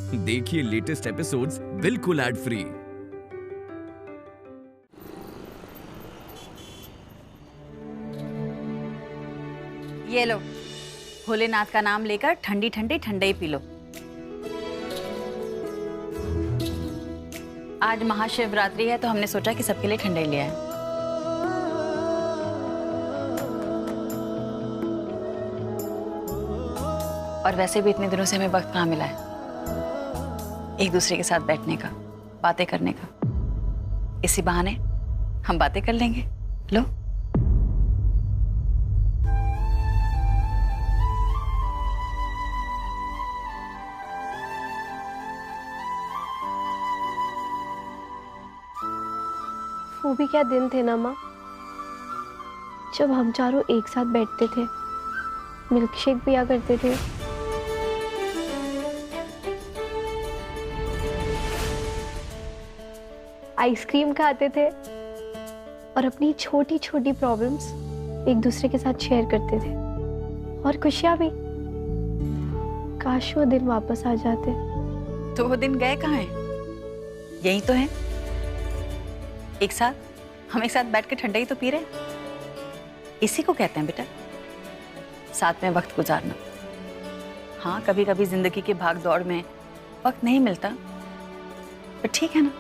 देखिए latest episodes बिल्कुल ad free. ये लो, भोलेनाथ का नाम लेकर ठंडी ठंडी ठंडाई पी लो। आज महाशिवरात्रि है तो हमने सोचा कि सबके लिए ठंडाई ले आए। और वैसे भी इतने दिनों से हमें वक्त कहाँ मिला है एक दूसरे के साथ बैठने का, बातें करने का। इसी बहाने हम बातें कर लेंगे। लो। वो भी क्या दिन थे ना माँ, जब हम चारों एक साथ बैठते थे, मिल्कशेक पिया करते थे। आइसक्रीम खाते थे और अपनी छोटी छोटी प्रॉब्लम्स एक दूसरे के साथ शेयर करते थे। और खुशियां भी। काश वो दिन वापस आ जाते। तो वो दिन गए कहाँ हैं? यही तो है। एक साथ हम एक साथ बैठ के ठंडाई तो पी रहे। इसी को कहते हैं बेटा साथ में वक्त गुजारना। हाँ, कभी कभी जिंदगी की भाग दौड़ में वक्त नहीं मिलता, पर ठीक है ना,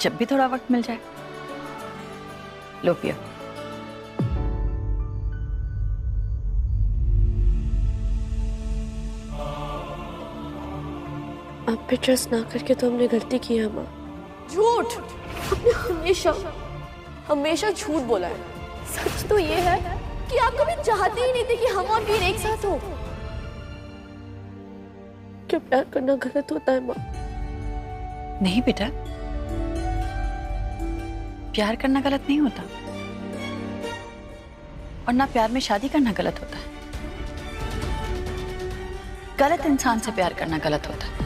जब भी थोड़ा वक्त मिल जाए। लो पियो। आप पे ट्रस्ट ना करके तो हमने गलती की है माँ। झूठ। आपने हमेशा हमेशा झूठ बोला है। सच तो ये है कि आप कभी चाहते ही नहीं थे कि हम और वीर एक साथ हो। क्या प्यार करना गलत होता है माँ? नहीं बेटा, प्यार करना गलत नहीं होता, और ना प्यार में शादी करना गलत होता है। गलत इंसान से प्यार करना गलत होता है।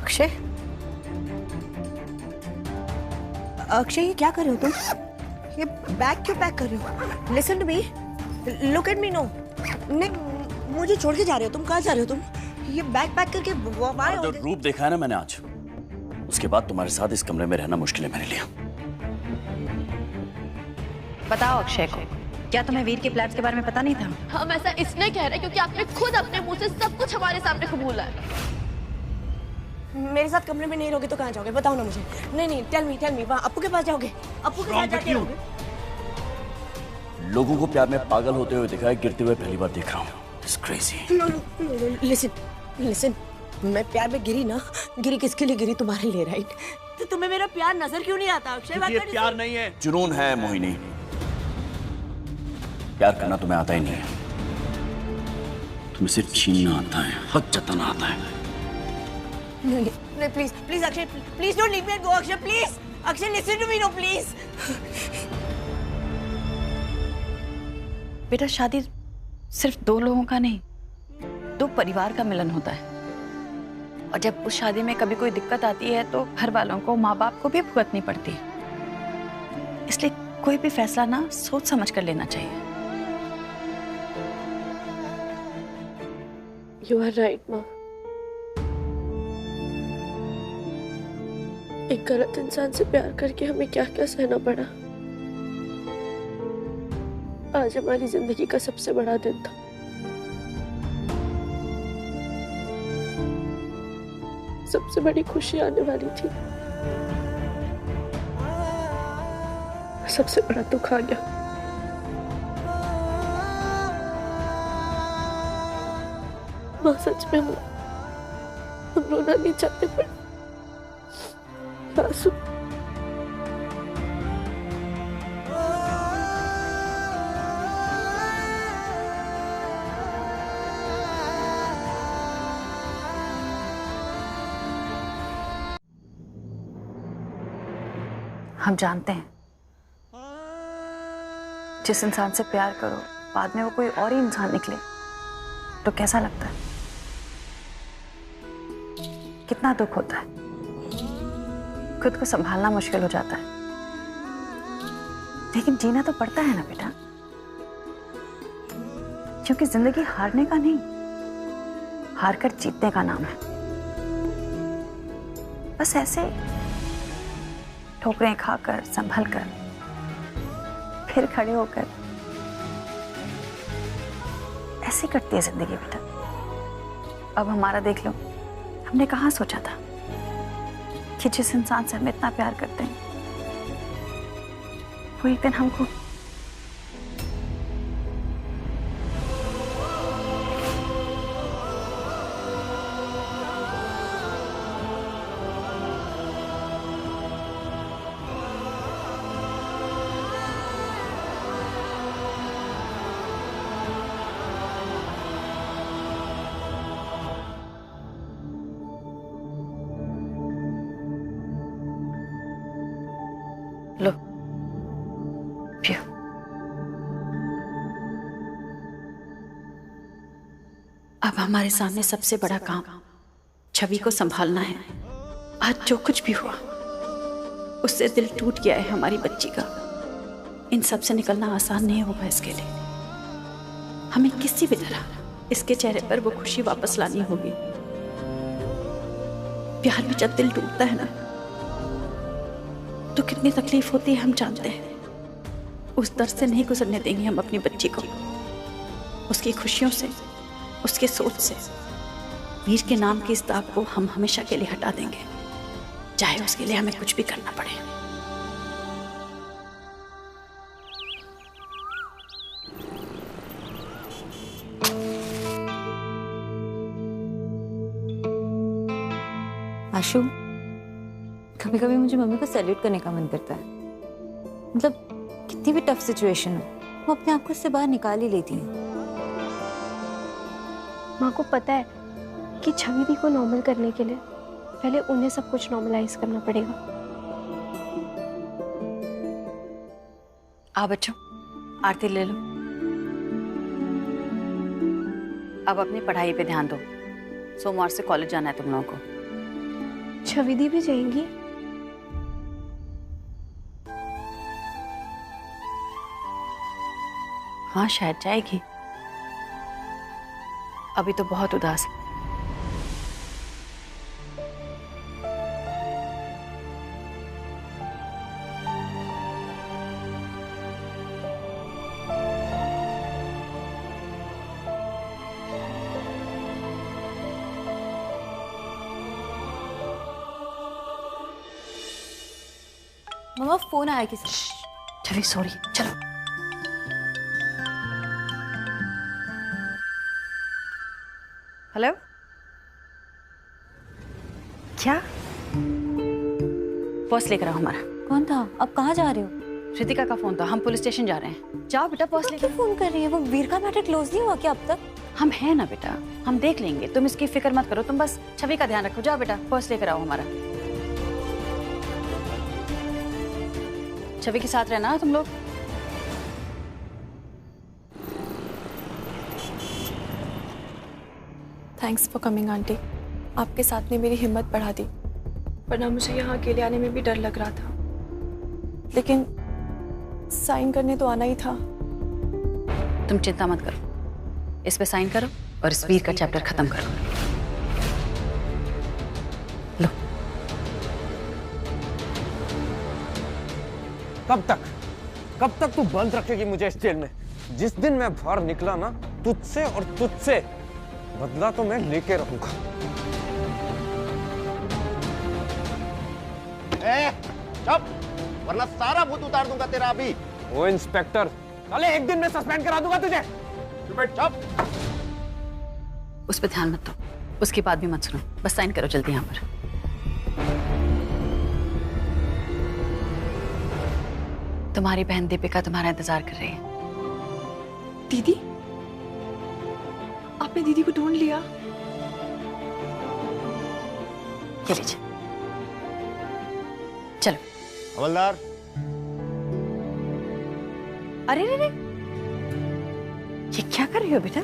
अक्षय, अक्षय ये क्या कर रहे हो तुम? ये बैग क्यों पैक कर रहे हो? Listen to me, look at me. No नहीं, मुझे छोड़ के जा रहे हो तुम? कहाँ जा रहे हो तुम? ये बैग पैक करके जो रूप देखा है ना मैंने आज, उसके बाद तुम्हारे साथ इस कमरे में रहना मुश्किल है मेरे लिए। बताओ अक्षय को, क्या तुम्हें वीर के प्लान्स के बारे में पता नहीं था? हम ऐसा इसलिए कह रहे हैं क्योंकि आपने खुद अपने मुंह से सब कुछ हमारे सामने कबूला है। मेरे साथ कमरे में नहीं रहोगे तो कहाँ जाओगे? बताओ ना मुझे। नहीं, टेल मी, वहाँ अपू के पास जाओगे? अपू के साथ जाके रहोगे? लोगों को प्यार में पागल होते हुए दिखा है, गिरते हुए पहली बार देख रहा हूँ। It's crazy. लिसन, मैं प्यार में गिरी ना, गिरी किसके लिए गिरी? तुम्हारे लिए, राइट? तो तुम्हें मेरा प्यार नजर क्यों नहीं आता अक्षय? ये प्यार नहीं है, जुनून है मोहिनी। प्यार करना तुम्हें आता ही नहीं है, तुम्हें सिर्फ छीनना आता है, हक जताना आता है। नहीं, please Akshay, please don't leave me and go Akshay, please Akshay, listen to me, no please. बेटा शादी सिर्फ दो लोगों का नहीं, दो परिवार का मिलन होता है। और जब उस शादी में कभी कोई दिक्कत आती है तो घर वालों को, माँ बाप को भी भुगतनी पड़ती है। इसलिए कोई भी फैसला ना सोच समझ कर लेना चाहिए। यू आर राइट माँ। एक गलत इंसान से प्यार करके हमें क्या क्या सहना पड़ा। आज हमारी जिंदगी का सबसे बड़ा दिन था। सबसे बड़ी खुशी आने वाली थी, सबसे बड़ा दुख आ गया। माँ सच में हम रोना नहीं चाहते, पर आंसू हम जानते हैं जिस इंसान से प्यार करो बाद में वो कोई और ही इंसान निकले तो कैसा लगता है। कितना दुख होता है, खुद को संभालना मुश्किल हो जाता है, लेकिन जीना तो पड़ता है ना बेटा, क्योंकि जिंदगी हारने का नहीं, हार कर जीतने का नाम है। बस ऐसे ठोकरें खाकर, संभल कर, फिर खड़े होकर, ऐसे कटती है जिंदगी बेटा। अब हमारा देख लो, हमने कहाँ सोचा था कि जिस इंसान से हम इतना प्यार करते हैं वो एक दिन हमको लो पियो। अब हमारे सामने सबसे बड़ा काम छवि को संभालना है। आज जो कुछ भी हुआ उससे दिल टूट गया है हमारी बच्ची का। इन सब से निकलना आसान नहीं होगा इसके लिए। हमें किसी भी तरह इसके चेहरे पर वो खुशी वापस लानी होगी। प्यार में जब दिल टूटता है ना तो कितनी तकलीफ होती है हम जानते हैं। उस दर्द से नहीं गुजरने देंगे हम अपनी बच्ची को, उसकी खुशियों से, उसके सोच से। वीर के नाम की इस दाग को हम हमेशा के लिए हटा देंगे, चाहे उसके लिए हमें कुछ भी करना पड़े। आशु, कभी कभी मुझे मम्मी को सैल्यूट करने का मन करता है। मतलब कितनी भी टफ सिचुएशन हो, वो अपने आप को उससे बाहर निकाल ही लेती है। माँ को पता है कि छवि दी को नॉर्मल करने के लिए पहले उन्हें सब कुछ नॉर्मलाइज करना पड़ेगा। आओ बच्चों, आरती ले लो। अब अपनी पढ़ाई पे ध्यान दो। सोमवार से कॉलेज जाना है तुम लोगों को। छवि दी भी जाएंगी? हाँ शायद जाएगी। अभी तो बहुत उदास है। मम्मा फोन आया किसी। छवि सॉरी, चलो। हेलो, क्या? पर्स लेकर आओ हमारा। कौन था? अब कहाँ जा रहे हो? रितिका का फोन था, हम पुलिस स्टेशन जा रहे हैं। जाओ बेटा, पर्स लेकर। क्यों फोन कर रही है? वो वीर का मैटर क्लोज नहीं हुआ क्या अब तक? हम हैं ना बेटा, हम देख लेंगे, तुम इसकी फिक्र मत करो। तुम बस छवि का ध्यान रखो। जाओ बेटा, पर्स लेकर आओ हमारा। छवि के साथ रहना तुम लोग। Thanks for coming aunty. आपके साथ ने मेरी हिम्मत बढ़ा दी, वरना मुझे यहाँ अकेले आने में भी डर लग रहा था। लेकिन साइन करने तो आना ही था। तुम चिंता मत करो, इस पे साइन करो और इस वीर का चैप्टर खत्म करो। लो। कब तक तू बंद रखेगी मुझे इस जेल में? जिस दिन मैं बाहर निकला ना, तुझसे और तुझसे बदला तो मैं लेके रहूंगा। चुप, वरना सारा भूत उतार दूंगा तेरा अभी। ओ इंस्पेक्टर, साले एक दिन में सस्पेंड करा दूंगा तुझे। चुप। उस पर ध्यान मत दो, उसकी बात भी मत सुनो, बस साइन करो जल्दी यहाँ पर। तुम्हारी बहन दीपिका तुम्हारा इंतजार कर रही है। दीदी, आपने दीदी को ढूंढ लिया? ये लीजिए, चलो। हवलदार। अरे रे रे, ये क्या कर रही हो बेटा?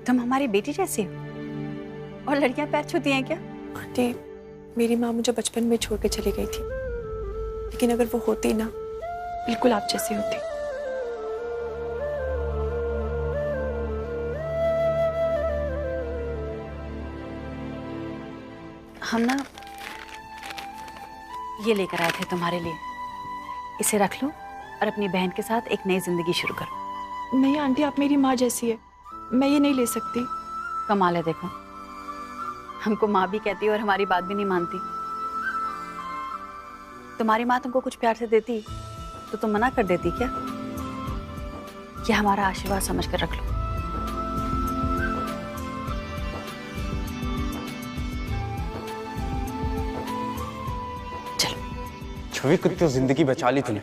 तुम हमारी बेटी जैसी हो। और लड़कियां पैर छूती हैं क्या? आंटी, मेरी माँ मुझे बचपन में छोड़ के चली गई थी, लेकिन अगर वो होती ना, बिल्कुल आप जैसी होती। हम ना ये लेकर आए थे तुम्हारे लिए, इसे रख लो और अपनी बहन के साथ एक नई जिंदगी शुरू करो। नहीं आंटी, आप मेरी माँ जैसी है, मैं ये नहीं ले सकती। कमाल है, देखो हमको माँ भी कहती है और हमारी बात भी नहीं मानती। तुम्हारी माँ तुमको कुछ प्यार से देती तो तुम मना कर देती क्या? यह हमारा आशीर्वाद समझ कर रख लो। छवि को तो जिंदगी बचा ली तूने,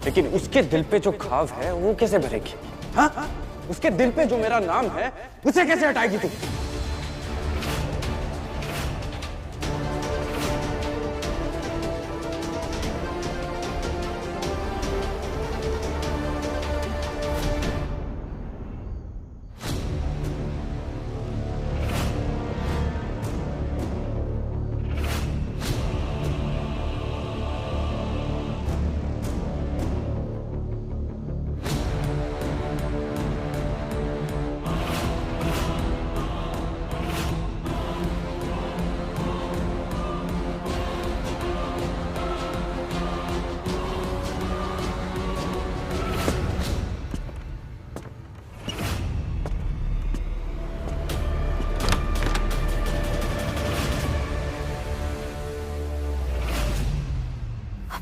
लेकिन उसके दिल पे जो घाव है वो कैसे भरेगी? हाँ, उसके दिल पे जो मेरा नाम है उसे कैसे हटाएगी तू?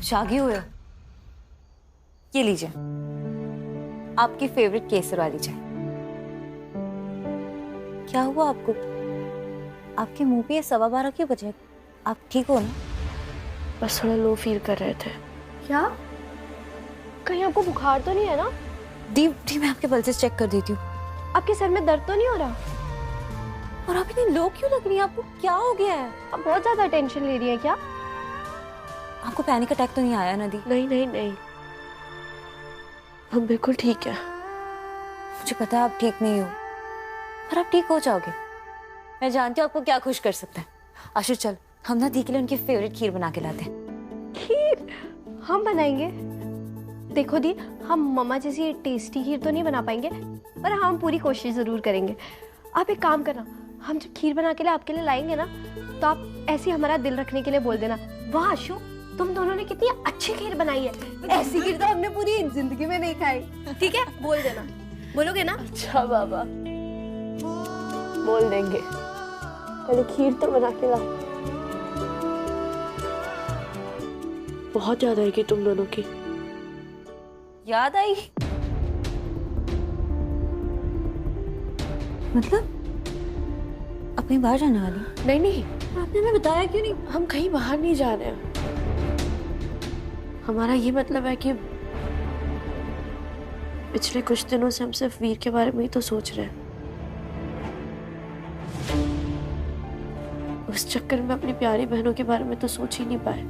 जागे हुए हो? ये लीजिए आपकी फेवरेट केसर वाली चाय। क्या हुआ आपको? आपके मुंह पे ये 12:15 क्यों बजे? आप ठीक हो ना? बस थोड़ा लो फील कर रहे थे। क्या? कहीं आपको बुखार तो नहीं है ना? दी मैं आपके पल्सेस चेक कर देती हूँ। आपके सर में दर्द तो नहीं हो रहा? और आप इतनी लो क्यों लग रही है? आपको क्या हो गया है? आप बहुत ज्यादा टेंशन ले रही है क्या? आपको पैनिक अटैक तो नहीं आया ना दी? नहीं नहीं नहीं, हम बिल्कुल ठीक है। मुझे पता है आप ठीक नहीं हो, पर आप ठीक हो जाओगे। मैं जानती हूँ आपको क्या खुश कर सकता है। आशु चल, हम ना दी के लिए उनकी फेवरेट खीर बना के लाते हैं। खीर हम बनाएंगे? देखो दी, हम मम्मा जैसी टेस्टी खीर तो नहीं बना पाएंगे, पर हम पूरी कोशिश जरूर करेंगे। आप एक काम करना, हम जब खीर बना के लिए आपके लिए लाएंगे ना, तो आप ऐसे हमारा दिल रखने के लिए बोल देना, वाह आशु तुम दोनों ने कितनी अच्छी खीर बनाई है, ऐसी खीर तो हमने पूरी जिंदगी में नहीं खाई। ठीक है, बोल देना। बोलोगे ना? अच्छा बाबा, बोल देंगे। पहले खीर तो बना के ला। बहुत याद आएगी तुम दोनों की। याद आएगी? मतलब अब कहीं बाहर जाने वाली? नहीं नहीं, आपने हमें बताया क्यों नहीं? हम कहीं बाहर नहीं जा रहे हैं। हमारा ये मतलब है कि पिछले कुछ दिनों से हम सिर्फ वीर के बारे में ही तो सोच रहे हैं। उस चक्कर में अपनी प्यारी बहनों के बारे में तो सोच ही नहीं पाए।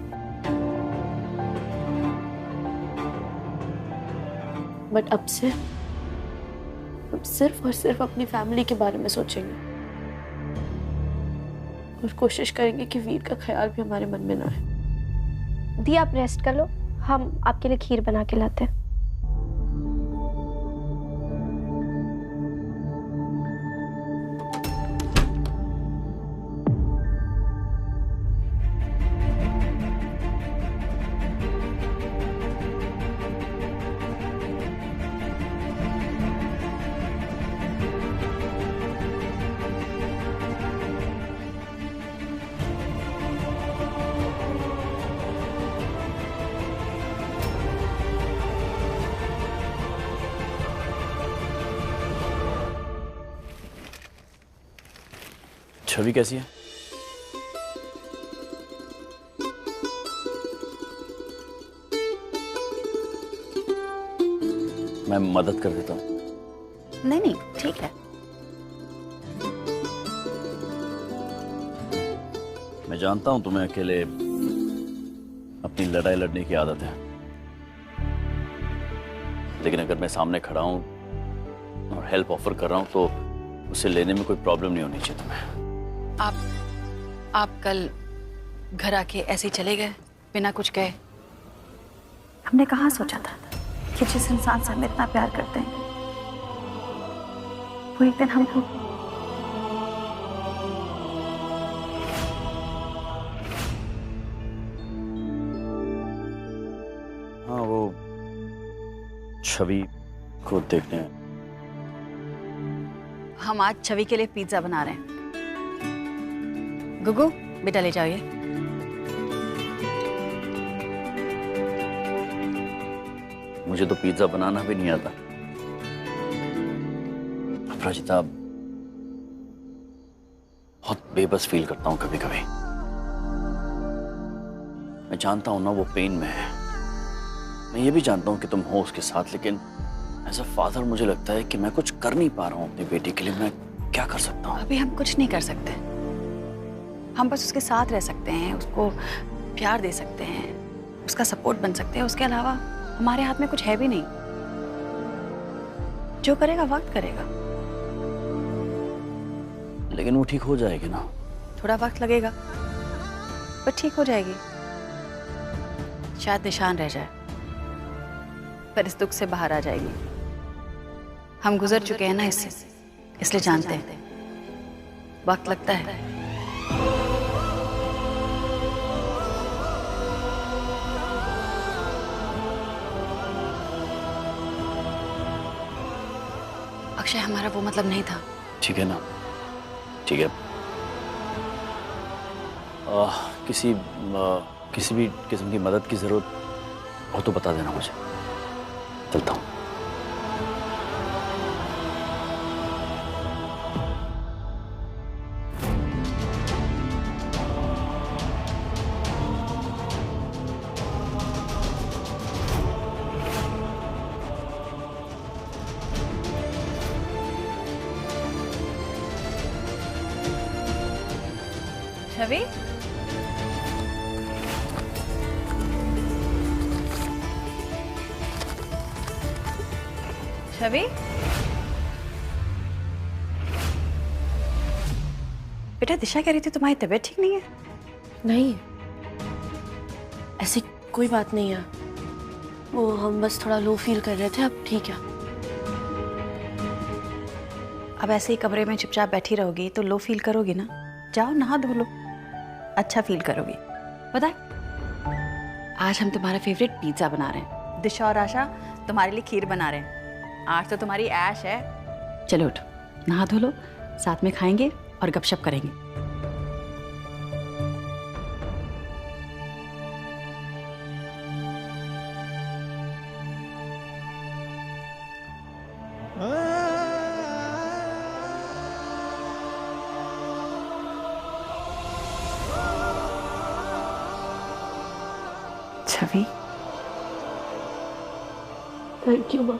बट अब से हम सिर्फ और सिर्फ अपनी फैमिली के बारे में सोचेंगे और कोशिश करेंगे कि वीर का ख्याल भी हमारे मन में ना आए। दी आप रेस्ट कर लो, हम आपके लिए खीर बना के लाते हैं। छवि कैसी है? मैं मदद कर देता हूँ। नहीं नहीं ठीक है। मैं जानता हूं तुम्हें अकेले अपनी लड़ाई लड़ने की आदत है, लेकिन अगर मैं सामने खड़ा हूं और हेल्प ऑफर कर रहा हूं तो उसे लेने में कोई प्रॉब्लम नहीं होनी चाहिए तुम्हें। आप कल घर आके ऐसे ही चले गए बिना कुछ कहे। हमने कहाँ सोचा था कि जिस इंसान से हम इतना प्यार करते हैं वो एक दिन हमको हाँ, वो छवि को देखने। हम आज छवि के लिए पिज्जा बना रहे हैं। गुगू बेटा ले जाओ ये। मुझे तो पिज्जा बनाना भी नहीं आता। अपराजिता, बहुत बेबस फील करता हूं कभी कभी। मैं जानता हूं ना वो पेन में है, मैं ये भी जानता हूं कि तुम हो उसके साथ, लेकिन एज अ फादर मुझे लगता है कि मैं कुछ कर नहीं पा रहा हूं अपनी बेटी के लिए। मैं क्या कर सकता हूं? अभी हम कुछ नहीं कर सकते। हम बस उसके साथ रह सकते हैं, उसको प्यार दे सकते हैं, उसका सपोर्ट बन सकते हैं। उसके अलावा हमारे हाथ में कुछ है भी नहीं। जो करेगा वक्त करेगा। लेकिन वो ठीक हो जाएगी ना? थोड़ा वक्त लगेगा पर ठीक हो जाएगी। शायद निशान रह जाए पर इस दुख से बाहर आ जाएगी। हम गुजर चुके हैं ना इससे, इसलिए जानते हैं वक्त लगता है। अक्षय, हमारा वो मतलब नहीं था। ठीक है ना? ठीक है। किसी भी किस्म की मदद की जरूरत हो तो बता देना मुझे। चलता हूँ। छवि, छवि, बेटा दिशा कह रही थी तुम्हारी तबीयत ठीक नहीं है। नहीं, ऐसी कोई बात नहीं है। वो हम बस थोड़ा लो फील कर रहे थे, अब ठीक है। अब ऐसे ही कमरे में चुपचाप बैठी रहोगी तो लो फील करोगी ना। जाओ नहा धो लो, अच्छा फील करोगी। पता है आज हम तुम्हारा फेवरेट पिज्जा बना रहे हैं। दिशा और आशा तुम्हारे लिए खीर बना रहे हैं। आज तो तुम्हारी ऐश है। चलो उठो, नहा धो लो, साथ में खाएंगे और गपशप करेंगे। छवि, थैंक यू माँ।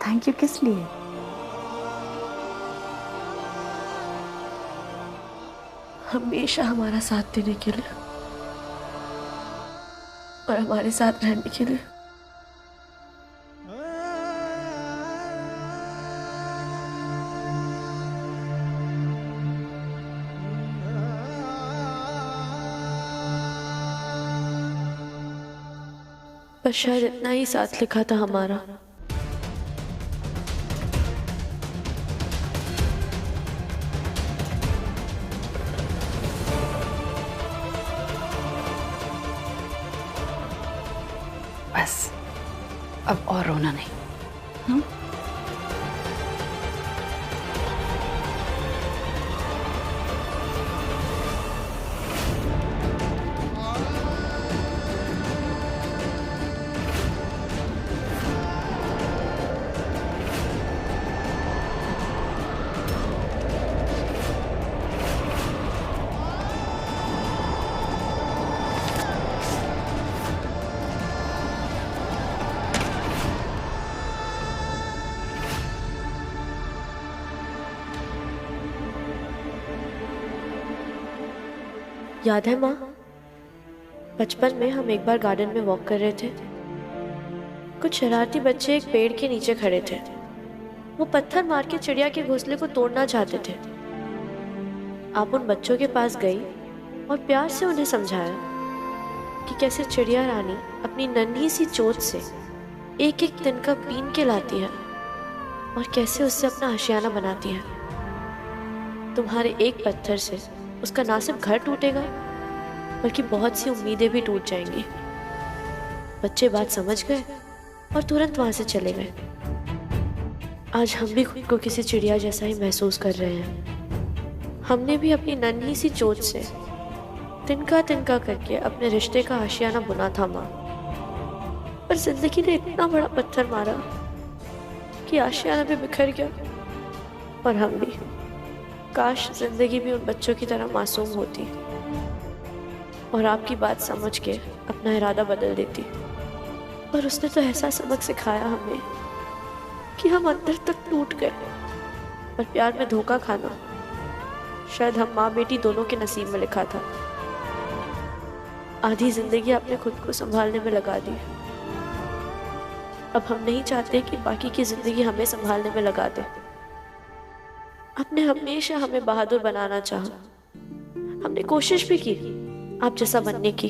थैंक यू किस लिए? हमेशा हमारा साथ देने के लिए और हमारे साथ रहने के लिए। बस शायद इतना ही साथ लिखा था हमारा। बस अब और रोना नहीं। हाँ? याद है माँ, बचपन में हम एक बार गार्डन में वॉक कर रहे थे। कुछ शरारती बच्चे एक पेड़ के नीचे खड़े थे। वो पत्थर मार के चिड़िया के घोंसले को तोड़ना चाहते थे। आप उन बच्चों के पास गई और प्यार से उन्हें समझाया कि कैसे चिड़िया रानी अपनी नन्ही सी चोंच से एक एक तिनका बीन के लाती है और कैसे उससे अपना आशियाना बनाती है। तुम्हारे एक पत्थर से उसका ना सिर्फ घर टूटेगा बल्कि बहुत सी उम्मीदें भी टूट जाएंगी। बच्चे बात समझ गए और तुरंत वहां से चले गए। आज हम भी खुद को किसी चिड़िया जैसा ही महसूस कर रहे हैं। हमने भी अपनी नन्ही सी चोंच से तिनका तिनका करके अपने रिश्ते का आशियाना बुना था माँ, पर जिंदगी ने इतना बड़ा पत्थर मारा कि आशियाना भी बिखर गया। और हम भी, काश जिंदगी भी उन बच्चों की तरह मासूम होती और आपकी बात समझ के अपना इरादा बदल देती। पर उसने तो ऐसा सबक सिखाया हमें कि हम अंदर तक टूट गए। पर प्यार में धोखा खाना शायद हम माँ बेटी दोनों के नसीब में लिखा था। आधी जिंदगी आपने खुद को संभालने में लगा दी। अब हम नहीं चाहते कि बाकी की जिंदगी हमें संभालने में लगा दे। आपने हमेशा हमें बहादुर बनाना चाहा। हमने कोशिश भी की आप जैसा बनने की,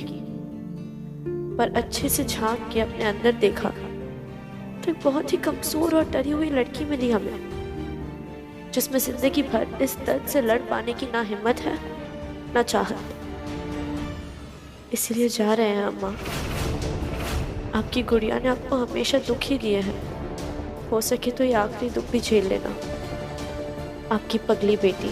पर अच्छे से झांक के अपने अंदर देखा तो एक बहुत ही कमजोर और डरी हुई लड़की मिली हमें, जिसमें जिंदगी भर इस दर्द से लड़ पाने की ना हिम्मत है ना चाहत। इसलिए जा रहे हैं अम्मा। आपकी गुड़िया ने आपको हमेशा दुख ही दिए हैं, हो सके तो ये आखिरी दुख भी झेल लेना। आपकी पगली बेटी।